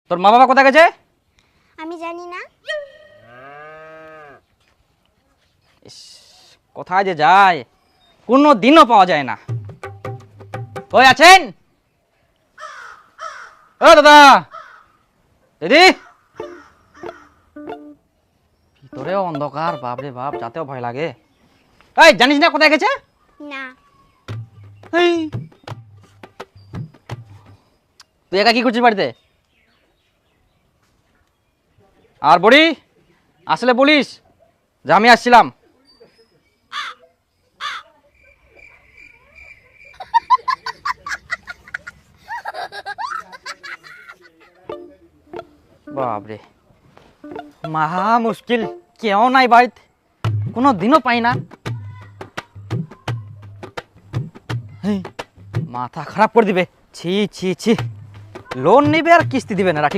তোর মা বাবা কোথায় গেছে? আমি জানি না। ইস, কোথায় যে যায় কোনো দিনও পাওয়া যায় না। ওই আছেন? ও দাদা, দিদি। ভিতরেও অন্ধকার, বাপরে বাপ, যাতেও ভয় লাগে। এই জানিস না কোথায় গেছে? না। এই, তুই একা কি করছিস বাড়িতে? আর বড়ি আসলে বলিস যে আমি আসছিলাম। বাপরে, মহা মুশকিল, কেউ নাই বাড়িতে, কোনো দিনও পাই না। হেই, মাথা খারাপ করে দিবে। ছি ছি ছি, লোন নিবে আর কিস্তি দিবে না।